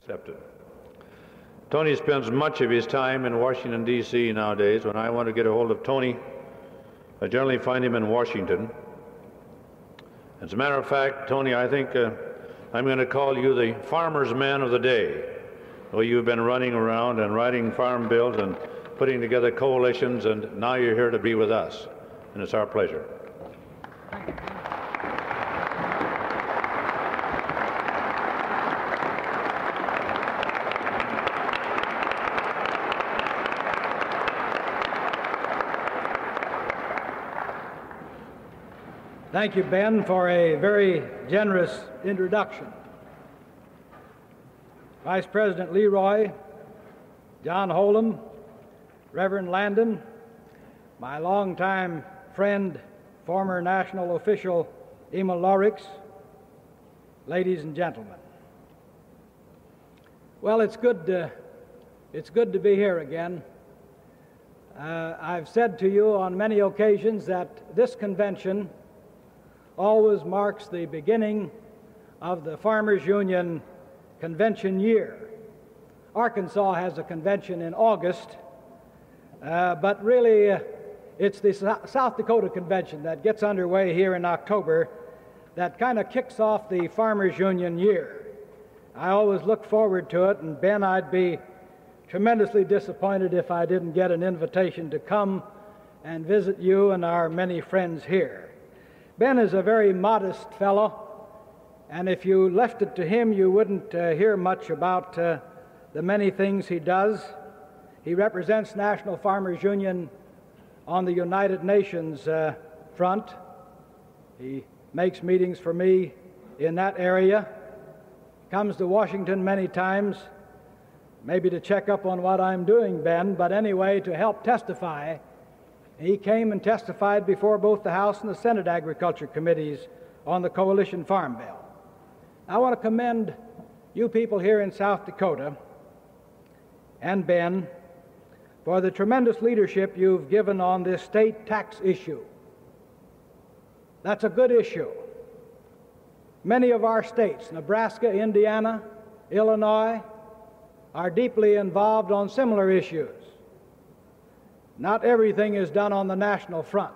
Accepted. Tony spends much of his time in Washington, D.C. nowadays. When I want to get a hold of Tony, I generally find him in Washington. As a matter of fact, Tony, I think I'm going to call you the farmer's man of the day. Well, you've been running around and writing farm bills and putting together coalitions, and now you're here to be with us, and it's our pleasure. Thank you. Thank you, Ben, for a very generous introduction. Vice President Leroy, John Hold'em, Reverend Landon, my longtime friend, former national official Emil Lorix, ladies and gentlemen. Well, it's good to be here again. I've said to you on many occasions that this convention always marks the beginning of the Farmers Union convention year. Arkansas has a convention in August, but really it's the South Dakota convention that gets underway here in October that kind of kicks off the Farmers Union year. I always look forward to it, and Ben, I'd be tremendously disappointed if I didn't get an invitation to come and visit you and our many friends here. Ben is a very modest fellow, and if you left it to him, you wouldn't hear much about the many things he does. He represents National Farmers Union on the United Nations front. He makes meetings for me in that area, comes to Washington many times, maybe to check up on what I'm doing, Ben, but anyway, to help testify. He came and testified before both the House and the Senate Agriculture Committees on the Coalition Farm Bill. I want to commend you people here in South Dakota and Ben for the tremendous leadership you've given on this state tax issue. That's a good issue. Many of our states, Nebraska, Indiana, Illinois, are deeply involved on similar issues. Not everything is done on the national front,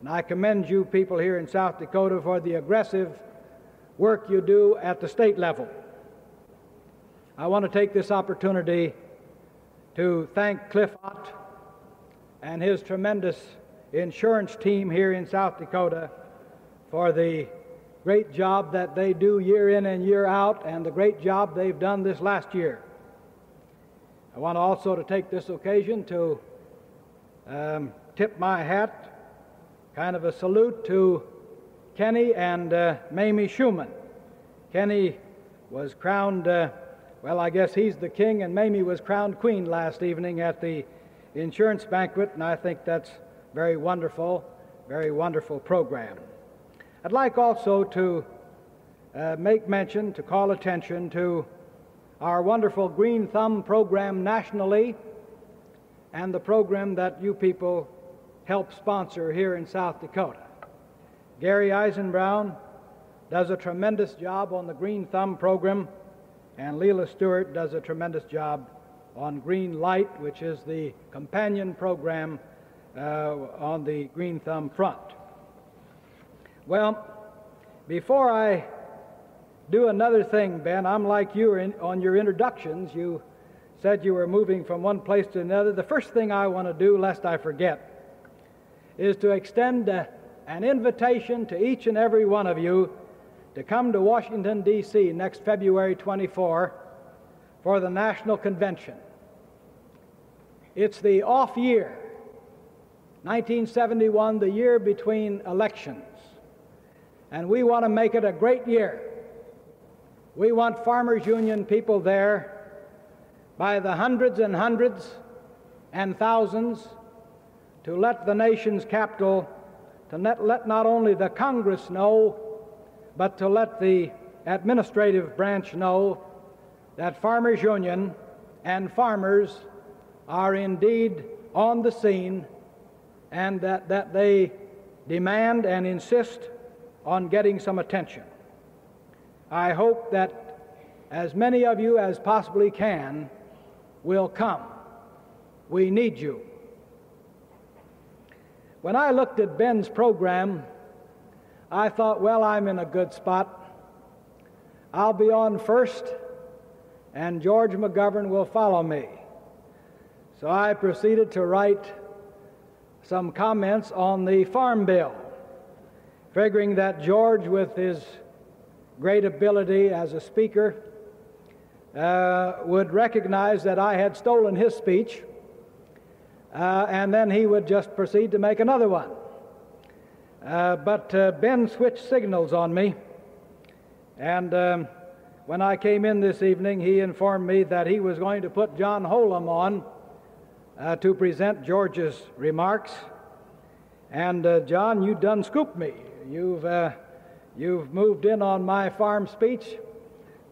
and I commend you people here in South Dakota for the aggressive work you do at the state level. I want to take this opportunity to thank Cliff Ott and his tremendous insurance team here in South Dakota for the great job that they do year in and year out, and the great job they've done this last year. I want also to take this occasion to tip my hat, kind of a salute to Kenny and Mamie Schumann. Kenny was crowned, well, I guess he's the king, and Mamie was crowned queen last evening at the insurance banquet, and I think that's very wonderful program. I'd like also to make mention, to call attention to our wonderful Green Thumb program nationally, and the program that you people help sponsor here in South Dakota. Gary Eisenbrown does a tremendous job on the Green Thumb program, and Leila Stewart does a tremendous job on Green Light, which is the companion program on the Green Thumb front. Well, before I do another thing, Ben, I'm like you on your introductions. You said you were moving from one place to another. The first thing I want to do, lest I forget, is to extend an invitation to each and every one of you to come to Washington, D.C. next February 24 for the National Convention. It's the off year, 1971, the year between elections, and we want to make it a great year. We want Farmers Union people there by the hundreds and hundreds and thousands to let the nation's capital, to let not only the Congress know, but to let the administrative branch know that Farmers Union and farmers are indeed on the scene, and that they demand and insist on getting some attention. I hope that as many of you as possibly can will come. We need you. When I looked at Ben's program, I thought, well, I'm in a good spot. I'll be on first, and George McGovern will follow me. So I proceeded to write some comments on the Farm Bill, figuring that George, with his great ability as a speaker, would recognize that I had stolen his speech, and then he would just proceed to make another one. But Ben switched signals on me, and when I came in this evening, he informed me that he was going to put John Holem on to present George's remarks. And John, you done scooped me. You've moved in on my farm speech,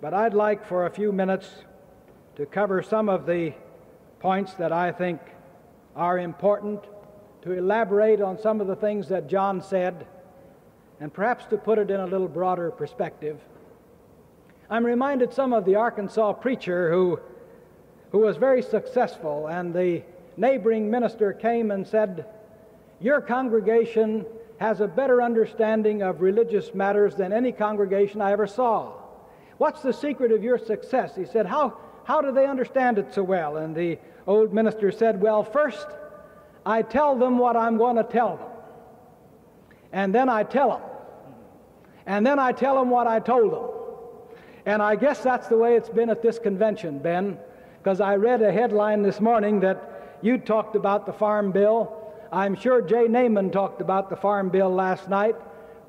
but I'd like for a few minutes to cover some of the points that I think are important, to elaborate on some of the things that John said, and perhaps to put it in a little broader perspective. I'm reminded some of the Arkansas preacher who was very successful, and the neighboring minister came and said, "Your congregation has a better understanding of religious matters than any congregation I ever saw. What's the secret of your success?" He said, how do they understand it so well? And the old minister said, "Well, first, I tell them what I'm going to tell them. And then I tell them. And then I tell them what I told them." And I guess that's the way it's been at this convention, Ben, because I read a headline this morning that you talked about the Farm Bill. I'm sure Jay Naaman talked about the Farm Bill last night.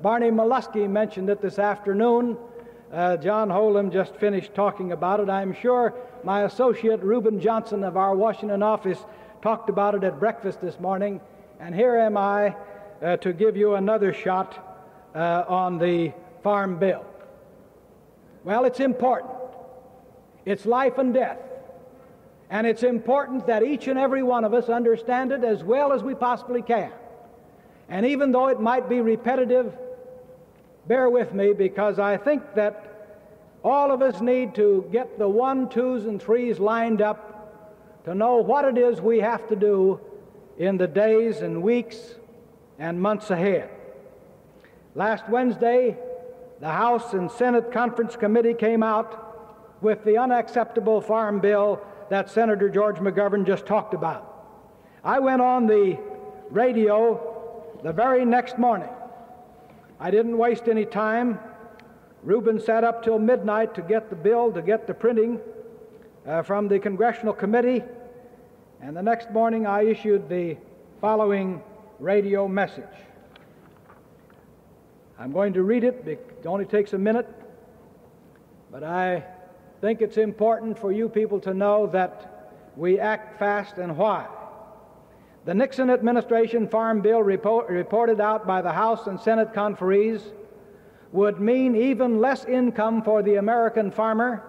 Barney Molesky mentioned it this afternoon. John Holem just finished talking about it. I'm sure my associate Reuben Johnson of our Washington office talked about it at breakfast this morning. And here am I to give you another shot on the Farm Bill. Well, it's important. It's life and death. And it's important that each and every one of us understand it as well as we possibly can. And even though it might be repetitive, bear with me, because I think that all of us need to get the 1, 2s, and 3s lined up to know what it is we have to do in the days and weeks and months ahead. Last Wednesday, the House and Senate Conference Committee came out with the unacceptable Farm Bill that Senator George McGovern just talked about. I went on the radio the very next morning. I didn't waste any time. Reuben sat up till midnight to get the bill, to get the printing from the Congressional Committee, and the next morning I issued the following radio message. I'm going to read it. It only takes a minute, but I think it's important for you people to know that we act fast and why. The Nixon administration Farm Bill reported out by the House and Senate conferees would mean even less income for the American farmer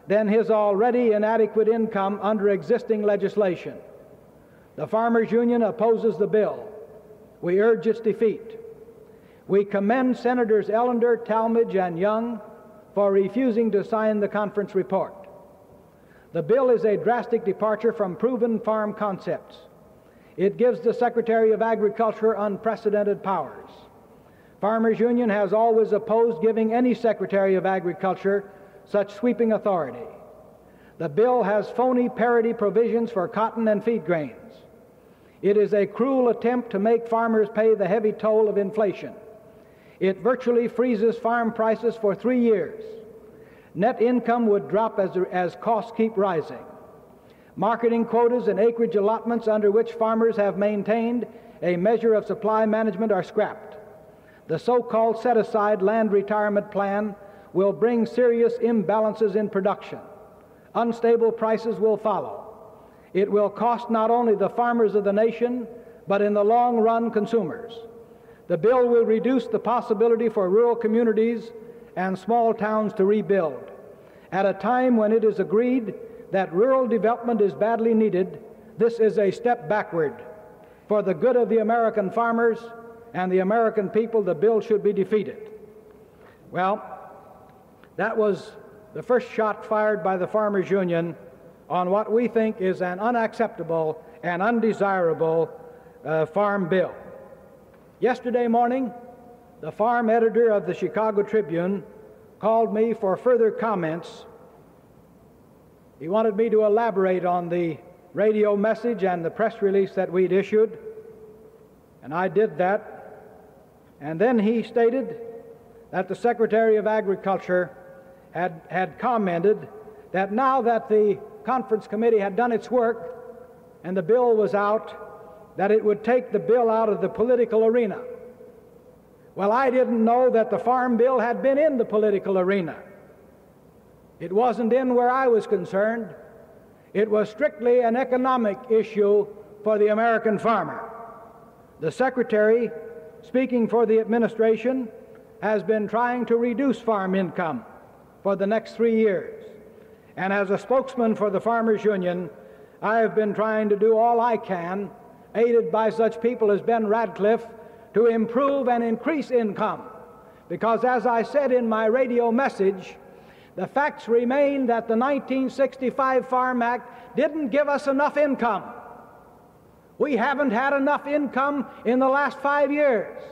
than his already inadequate income under existing legislation. The Farmers Union opposes the bill. We urge its defeat. We commend Senators Ellender, Talmadge, and Young for refusing to sign the conference report. The bill is a drastic departure from proven farm concepts. It gives the Secretary of Agriculture unprecedented powers. Farmers Union has always opposed giving any Secretary of Agriculture such sweeping authority. The bill has phony parity provisions for cotton and feed grains. It is a cruel attempt to make farmers pay the heavy toll of inflation. It virtually freezes farm prices for 3 years. Net income would drop as costs keep rising. Marketing quotas and acreage allotments under which farmers have maintained a measure of supply management are scrapped. The so-called set-aside land retirement plan will bring serious imbalances in production. Unstable prices will follow. It will cost not only the farmers of the nation, but in the long run, consumers. The bill will reduce the possibility for rural communities and small towns to rebuild. At a time when it is agreed that rural development is badly needed, this is a step backward. For the good of the American farmers and the American people, the bill should be defeated. Well, that was the first shot fired by the Farmers Union on what we think is an unacceptable and undesirable farm bill. Yesterday morning, the farm editor of the Chicago Tribune called me for further comments. He wanted me to elaborate on the radio message and the press release that we'd issued, and I did that. And then he stated that the Secretary of Agriculture had commented that now that the conference committee had done its work and the bill was out, that it would take the bill out of the political arena. Well, I didn't know that the farm bill had been in the political arena. It wasn't in where I was concerned. It was strictly an economic issue for the American farmer. The Secretary, speaking for the administration, has been trying to reduce farm income for the next 3 years. And as a spokesman for the Farmers Union, I have been trying to do all I can, aided by such people as Ben Radcliffe, to improve and increase income. Because as I said in my radio message, the facts remain that the 1965 Farm Act didn't give us enough income. We haven't had enough income in the last 5 years.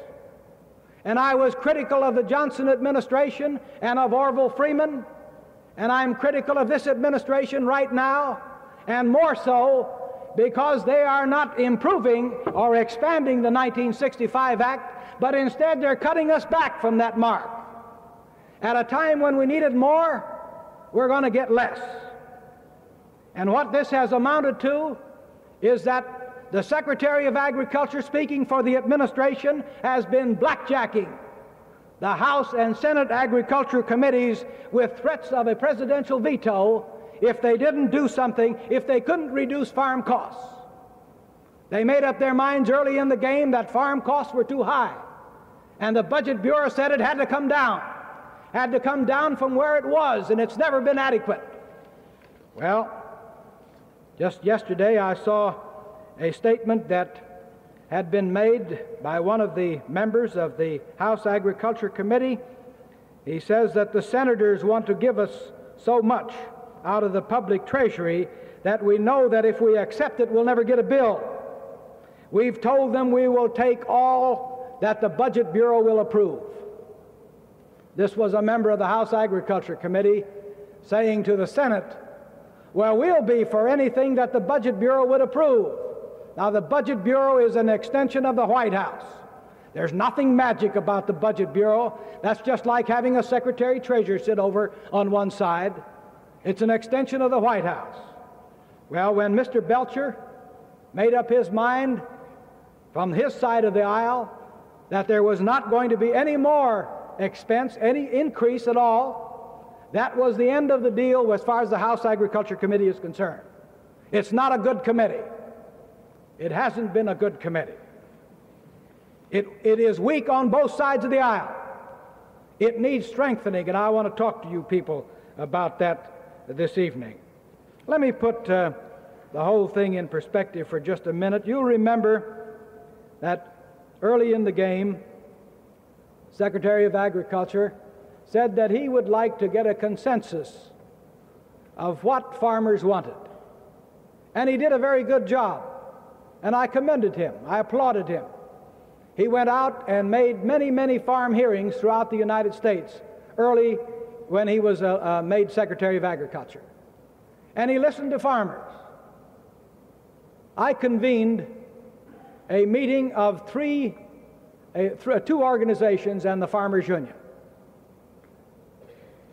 And I was critical of the Johnson administration and of Orville Freeman, and I'm critical of this administration right now, and more so because they are not improving or expanding the 1965 Act, but instead they're cutting us back from that mark. At a time when we needed more, we're going to get less. And what this has amounted to is that the Secretary of Agriculture, speaking for the administration, has been blackjacking the House and Senate Agriculture Committees with threats of a presidential veto if they didn't do something, if they couldn't reduce farm costs. They made up their minds early in the game that farm costs were too high, and the Budget Bureau said it had to come down from where it was, and it's never been adequate. Well, just yesterday I saw a statement that had been made by one of the members of the House Agriculture Committee. He says that the senators want to give us so much out of the public treasury that we know that if we accept it, we'll never get a bill. We've told them we will take all that the Budget Bureau will approve. This was a member of the House Agriculture Committee saying to the Senate, well, we'll be for anything that the Budget Bureau would approve. Now, the Budget Bureau is an extension of the White House. There's nothing magic about the Budget Bureau. That's just like having a Secretary-Treasurer sit over on one side. It's an extension of the White House. Well, when Mr. Belcher made up his mind from his side of the aisle that there was not going to be any more expense, any increase at all, that was the end of the deal as far as the House Agriculture Committee is concerned. It's not a good committee. It hasn't been a good committee. It is weak on both sides of the aisle. It needs strengthening, and I want to talk to you people about that this evening. Let me put the whole thing in perspective for just a minute. You'll remember that early in the game, Secretary of Agriculture said that he would like to get a consensus of what farmers wanted. And he did a very good job. And I commended him. I applauded him. He went out and made many, many farm hearings throughout the United States early when he was made Secretary of Agriculture. And he listened to farmers. I convened a meeting of two organizations and the Farmers Union.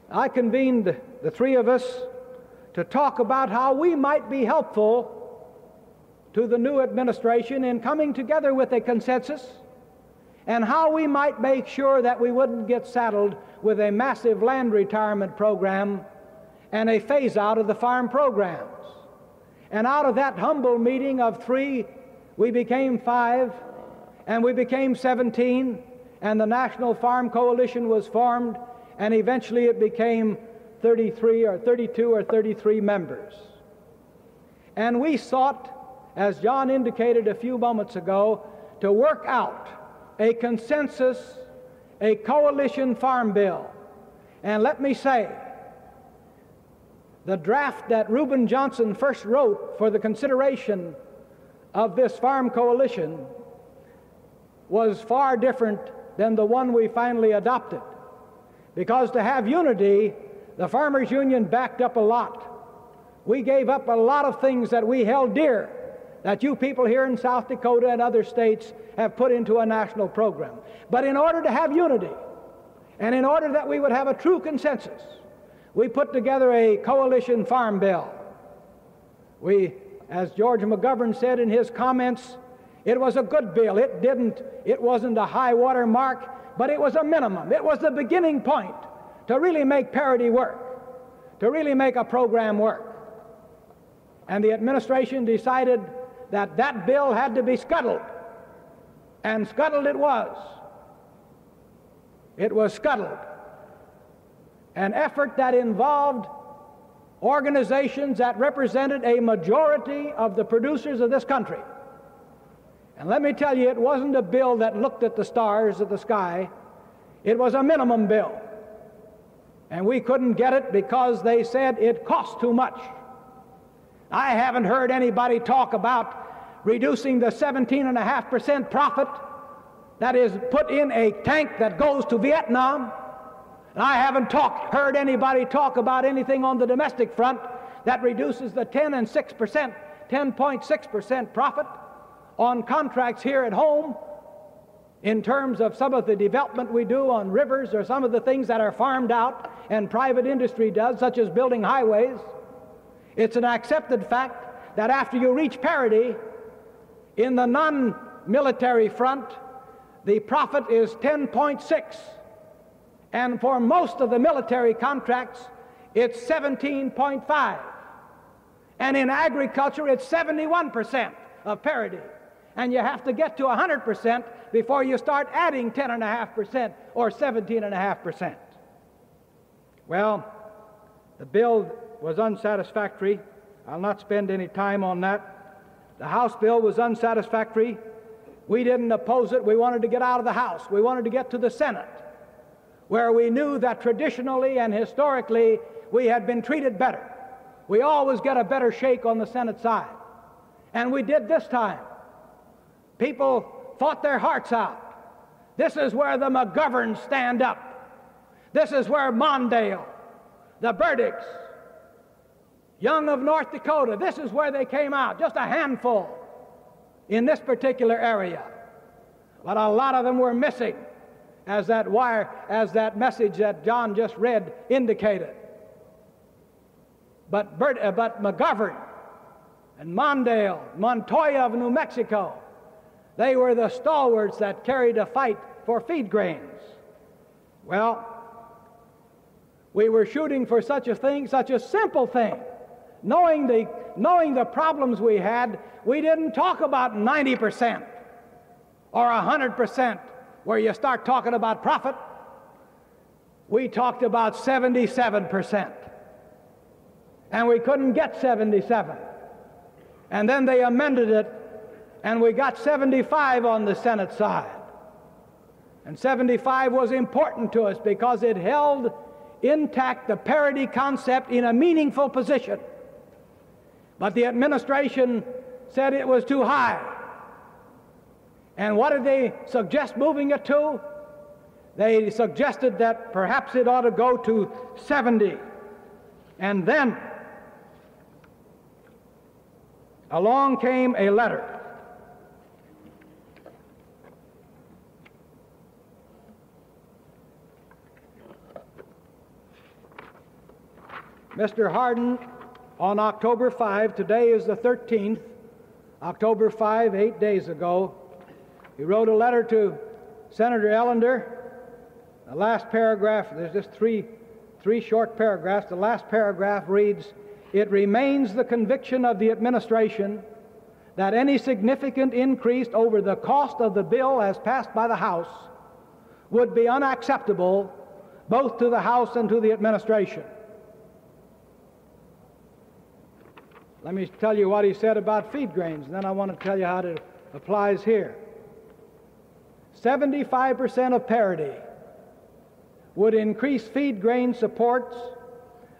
I convened the three of us to talk about how we might be helpful to the new administration in coming together with a consensus, and how we might make sure that we wouldn't get saddled with a massive land retirement program and a phase out of the farm programs. And out of that humble meeting of three, we became 5, and we became 17, and the National Farm Coalition was formed, and eventually it became 32 or 33 members. And we sought, as John indicated a few moments ago, to work out a consensus, a coalition farm bill. And let me say the draft that Reuben Johnson first wrote for the consideration of this farm coalition was far different than the one we finally adopted. Because to have unity, the Farmers Union backed up a lot. We gave up a lot of things that we held dear, that you people here in South Dakota and other states have put into a national program. But in order to have unity, and in order that we would have a true consensus, we put together a coalition farm bill. We, as George McGovern said in his comments, it was a good bill. It wasn't a high water mark, but it was a minimum. It was the beginning point to really make parity work, to really make a program work. And the administration decided that that bill had to be scuttled, and scuttled it was. It was scuttled. An effort that involved organizations that represented a majority of the producers of this country. And let me tell you, it wasn't a bill that looked at the stars of the sky. It was a minimum bill. And we couldn't get it because they said it cost too much. I haven't heard anybody talk about reducing the 17.5% profit that is put in a tank that goes to Vietnam. And I haven't heard anybody talk about anything on the domestic front that reduces the 10.6% profit on contracts here at home in terms of some of the development we do on rivers or some of the things that are farmed out and private industry does, such as building highways. It's an accepted fact that after you reach parity in the non-military front, the profit is 10.6. And for most of the military contracts, it's 17.5. And in agriculture, it's 71% of parity. And you have to get to 100% before you start adding 10.5% or 17.5%. Well, the bill was unsatisfactory. I'll not spend any time on that. The House bill was unsatisfactory. We didn't oppose it. We wanted to get out of the House. We wanted to get to the Senate, where we knew that traditionally and historically we had been treated better. We always get a better shake on the Senate side. And we did this time. People fought their hearts out. This is where the McGoverns stand up. This is where Mondale, the Burdicks, Young of North Dakota, this is where they came out, just a handful in this particular area. But a lot of them were missing, as that message that John just read indicated. But McGovern and Mondale, Montoya of New Mexico, they were the stalwarts that carried a fight for feed grains. Well, we were shooting for such a thing, such a simple thing. Knowing the problems we had, we didn't talk about 90% or 100% where you start talking about profit. We talked about 77%. And we couldn't get 77. And then they amended it, and we got 75 on the Senate side. And 75 was important to us because it held intact the parity concept in a meaningful position. But the administration said it was too high. And what did they suggest moving it to? They suggested that perhaps it ought to go to 70. And then along came a letter. Mr. Hardin, on October 5, today is the 13th, October 5, 8 days ago, he wrote a letter to Senator Ellender. The last paragraph, there's just three short paragraphs. The last paragraph reads, "It remains the conviction of the administration that any significant increase over the cost of the bill as passed by the House would be unacceptable both to the House and to the administration." Let me tell you what he said about feed grains, and then I want to tell you how it applies here. 75% of parity would increase feed grain supports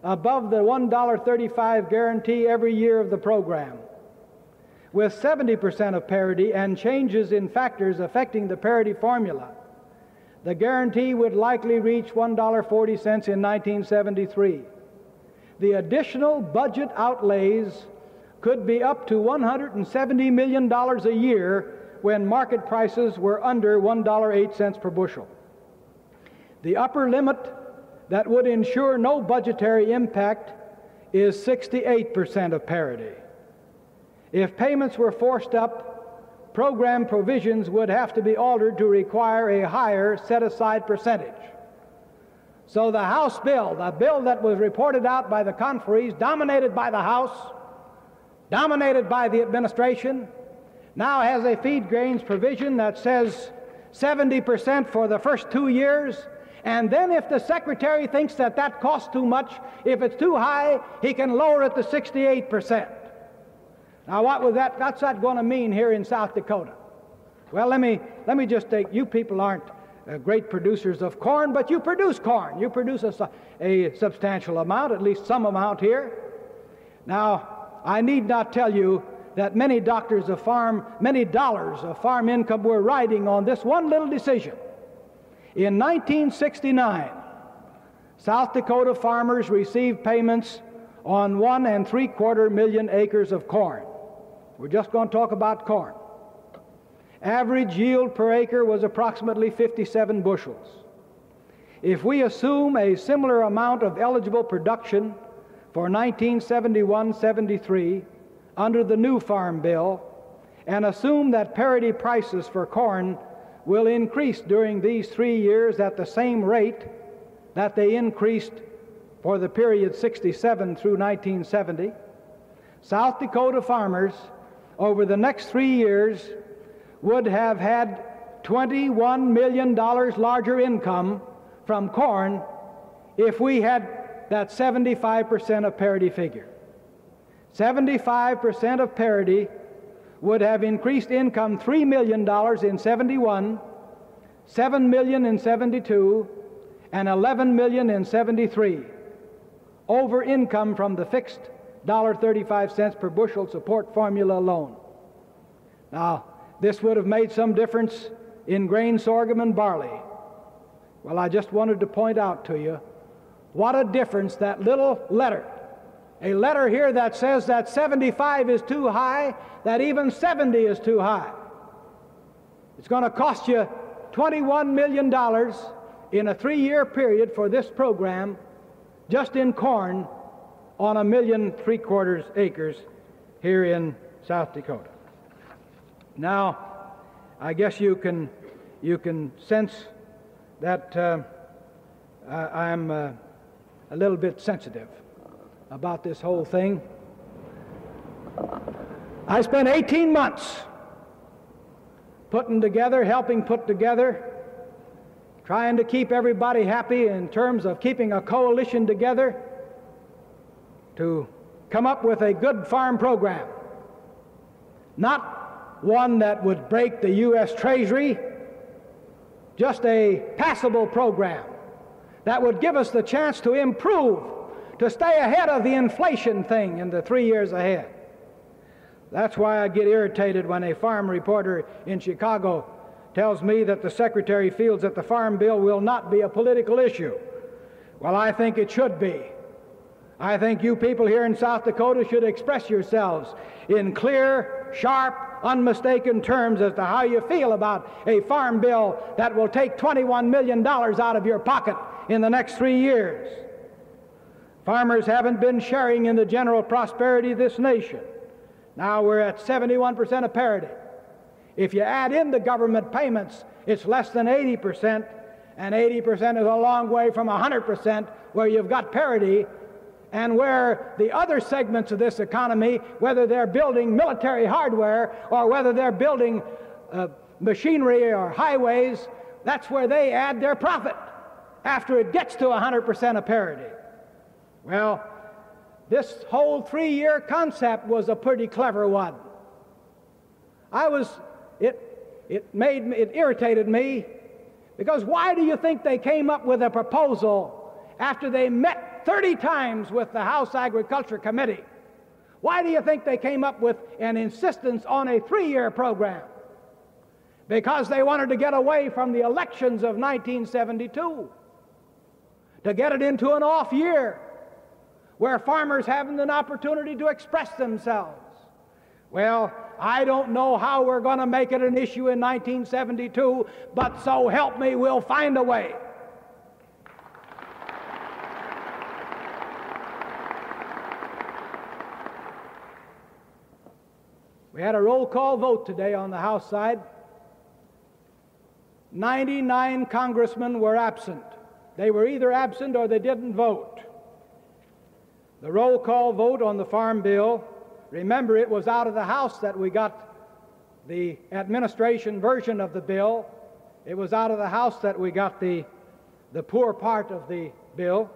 above the $1.35 guarantee every year of the program. With 70% of parity and changes in factors affecting the parity formula, the guarantee would likely reach $1.40 in 1973. The additional budget outlays could be up to $170 million a year when market prices were under $1.08 per bushel. The upper limit that would ensure no budgetary impact is 68% of parity. If payments were forced up, program provisions would have to be altered to require a higher set-aside percentage. So the House bill, the bill that was reported out by the conferees, dominated by the House, dominated by the administration, now has a feed grains provision that says 70% for the first 2 years, and then if the Secretary thinks that that costs too much, if it's too high, he can lower it to 68%. Now what's that going to mean here in South Dakota? Well, let me just take, you people aren't great producers of corn, but you produce corn. You produce a substantial amount, at least some amount here. Now, I need not tell you that many dollars of farm income were riding on this one little decision. In 1969, South Dakota farmers received payments on 1 3/4 million acres of corn. We're just going to talk about corn. Average yield per acre was approximately 57 bushels. If we assume a similar amount of eligible production for 1971-73 under the new Farm Bill, and assume that parity prices for corn will increase during these 3 years at the same rate that they increased for the period 67 through 1970, South Dakota farmers over the next 3 years would have had $21 million larger income from corn if we had that 75% of parity figure. 75% of parity would have increased income $3 million in 71, $7 million in 72, and $11 million in 73, over income from the fixed $1.35 per bushel support formula alone. Now, this would have made some difference in grain, sorghum, and barley. Well, I just wanted to point out to you what a difference that little letter, a letter here that says that 75 is too high, that even 70 is too high. It's going to cost you $21 million in a 3-year period for this program, just in corn, on 1 3/4 acres here in South Dakota. Now, I guess you can sense that I'm a little bit sensitive about this whole thing. I spent 18 months helping put together, trying to keep everybody happy in terms of keeping a coalition together to come up with a good farm program. Not one that would break the U.S. Treasury, just a passable program that would give us the chance to improve, to stay ahead of the inflation thing in the 3 years ahead. That's why I get irritated when a farm reporter in Chicago tells me that the Secretary feels that the Farm Bill will not be a political issue. Well, I think it should be. I think you people here in South Dakota should express yourselves in clear, sharp, unmistaken terms as to how you feel about a farm bill that will take $21 million out of your pocket in the next 3 years. Farmers haven't been sharing in the general prosperity of this nation. Now we're at 71% of parity. If you add in the government payments, it's less than 80%, and 80% is a long way from 100% where you've got parity, and where the other segments of this economy, whether they're building military hardware or whether they're building machinery or highways, that's where they add their profit after it gets to 100% of parity. Well, this whole 3-year concept was a pretty clever one. It irritated me, because why do you think they came up with a proposal after they met met 30 times with the House Agriculture Committee. Why do you think they came up with an insistence on a 3-year program? Because they wanted to get away from the elections of 1972, to get it into an off year where farmers haven't an opportunity to express themselves. Well, I don't know how we're going to make it an issue in 1972, but so help me, we'll find a way. We had a roll call vote today on the House side. 99 congressmen were absent. They were either absent or they didn't vote. The roll call vote on the Farm Bill, remember, it was out of the House that we got the administration version of the bill. It was out of the House that we got the poor part of the bill.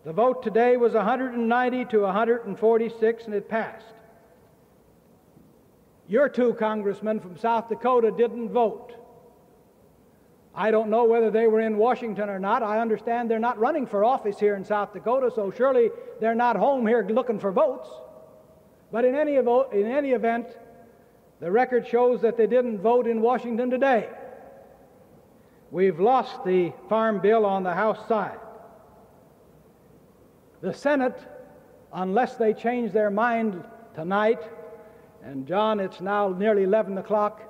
The vote today was 190 to 146, and it passed. Your 2 congressmen from South Dakota didn't vote. I don't know whether they were in Washington or not. I understand they're not running for office here in South Dakota, so surely they're not home here looking for votes. But in any event, the record shows that they didn't vote in Washington today. We've lost the Farm Bill on the House side. The Senate, unless they change their mind tonight, and John, it's now nearly 11 o'clock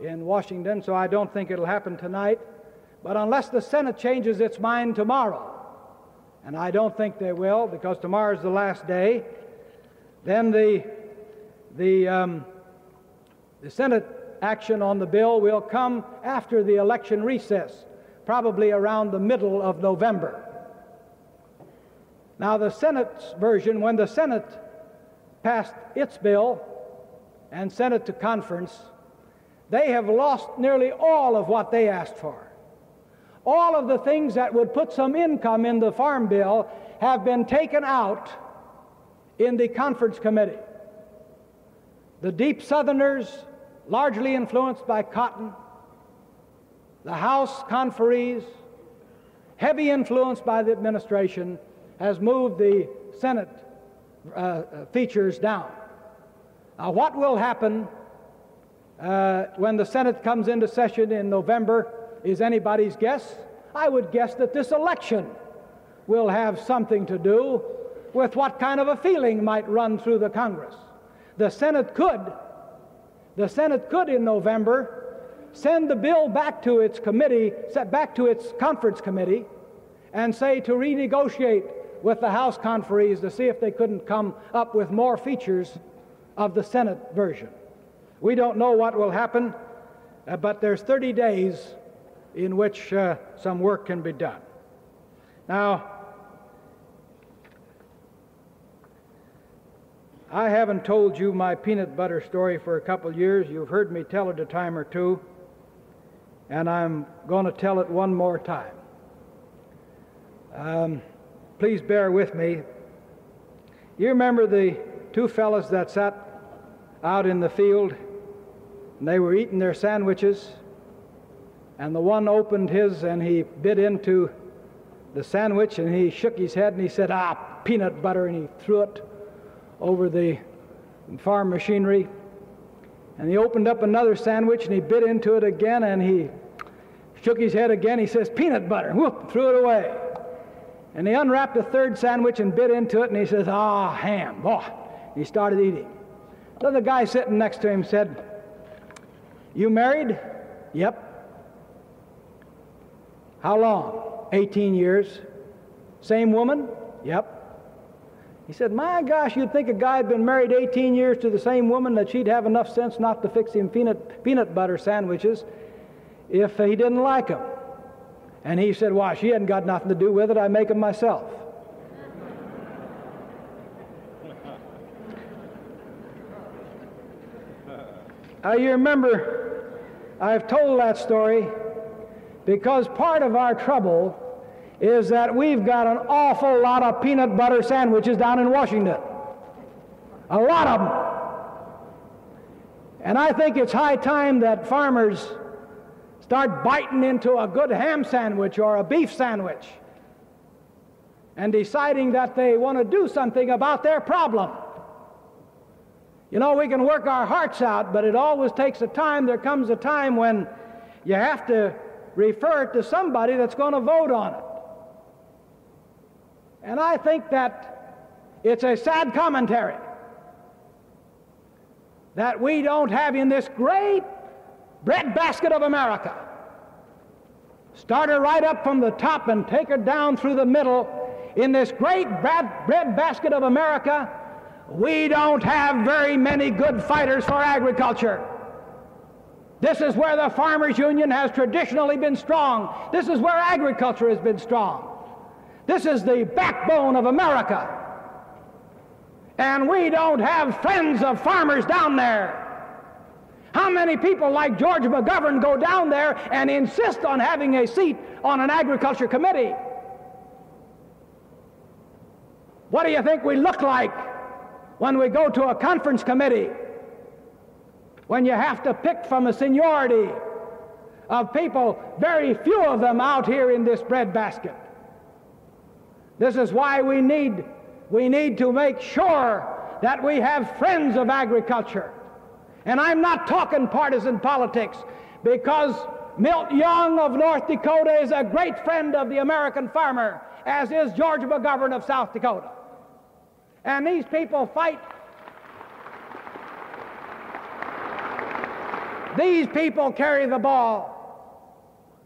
in Washington, so I don't think it'll happen tonight. But unless the Senate changes its mind tomorrow, and I don't think they will because tomorrow's the last day, then the Senate action on the bill will come after the election recess, probably around the middle of November. Now, the Senate's version, when the Senate passed its bill and sent it to conference, they have lost nearly all of what they asked for. All of the things that would put some income in the Farm Bill have been taken out in the conference committee. The deep Southerners, largely influenced by cotton, the House conferees, heavy influence by the administration, has moved the Senate features down. Now, what will happen when the Senate comes into session in November is anybody's guess. I would guess that this election will have something to do with what kind of a feeling might run through the Congress. The Senate could in November send the bill back to its committee, back to its conference committee, and say to renegotiate with the House conferees to see if they couldn't come up with more features of the Senate version. We don't know what will happen, but there's 30 days in which some work can be done. Now, I haven't told you my peanut butter story for a couple years. You've heard me tell it a time or two, and I'm going to tell it one more time. Please bear with me. You remember the 2 fellas that sat out in the field, and they were eating their sandwiches, and the one opened his and he bit into the sandwich and he shook his head and he said, peanut butter, and he threw it over the farm machinery. And he opened up another sandwich and he bit into it again and he shook his head again. He says, peanut butter, whoop, threw it away. And he unwrapped a 3rd sandwich and bit into it and he says, ham. He started eating. So the guy sitting next to him said, you married? Yep. How long? 18 years. Same woman? Yep. He said, my gosh, you'd think a guy had been married 18 years to the same woman that she'd have enough sense not to fix him peanut butter sandwiches if he didn't like them. And he said, well, she hadn't got nothing to do with it. I make them myself. You remember, I've told that story because part of our trouble is that we've got an awful lot of peanut butter sandwiches down in Washington. A lot of them. And I think it's high time that farmers start biting into a good ham sandwich or a beef sandwich. and deciding that they want to do something about their problem. You know, we can work our hearts out, but it always takes a time. There comes a time when you have to refer it to somebody that's going to vote on it. And I think that it's a sad commentary that we don't have in this great breadbasket of America, start her right up from the top and take her down through the middle, in this great breadbasket of America, we don't have very many good fighters for agriculture. This is where the Farmers Union has traditionally been strong. This is where agriculture has been strong. This is the backbone of America. And we don't have friends of farmers down there. How many people like George McGovern go down there and insist on having a seat on an agriculture committee? What do you think we look like when we go to a conference committee? When you have to pick from a seniority of people, very few of them out here in this breadbasket. This is why we need to make sure that we have friends of agriculture. And I'm not talking partisan politics, because Milt Young of North Dakota is a great friend of the American farmer, as is George McGovern of South Dakota. And these people fight. These people carry the ball.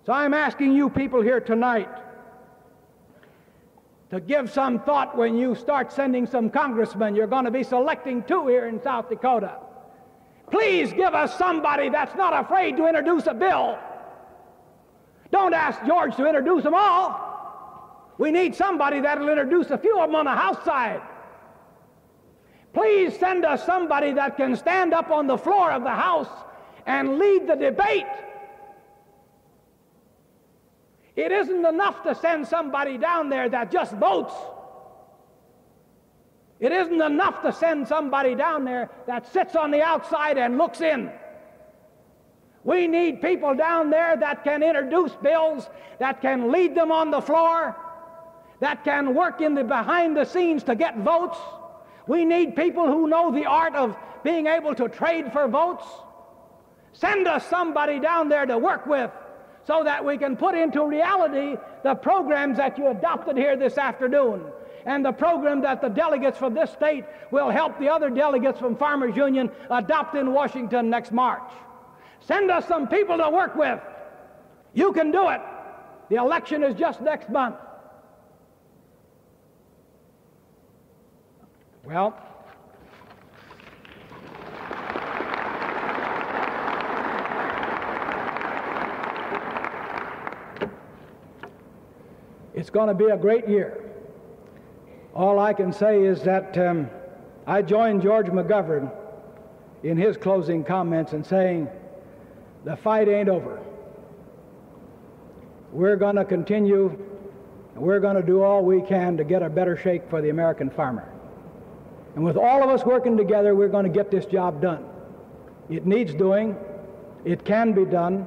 So I'm asking you people here tonight to give some thought when you start sending some congressmen. You're going to be selecting 2 here in South Dakota. Please give us somebody that's not afraid to introduce a bill. Don't ask George to introduce them all. We need somebody that'll introduce a few of them on the House side. Please send us somebody that can stand up on the floor of the House and lead the debate. It isn't enough to send somebody down there that just votes. It isn't enough to send somebody down there that sits on the outside and looks in. We need people down there that can introduce bills, that can lead them on the floor, that can work in the behind the scenes to get votes. We need people who know the art of being able to trade for votes. Send us somebody down there to work with, so that we can put into reality the programs that you adopted here this afternoon, and the program that the delegates from this state will help the other delegates from Farmers Union adopt in Washington next March. Send us some people to work with. You can do it. The election is just next month. Well, it's going to be a great year. All I can say is that I joined George McGovern in his closing comments in saying, the fight ain't over. We're going to continue, and we're going to do all we can to get a better shake for the American farmer. And with all of us working together, we're going to get this job done. It needs doing. It can be done.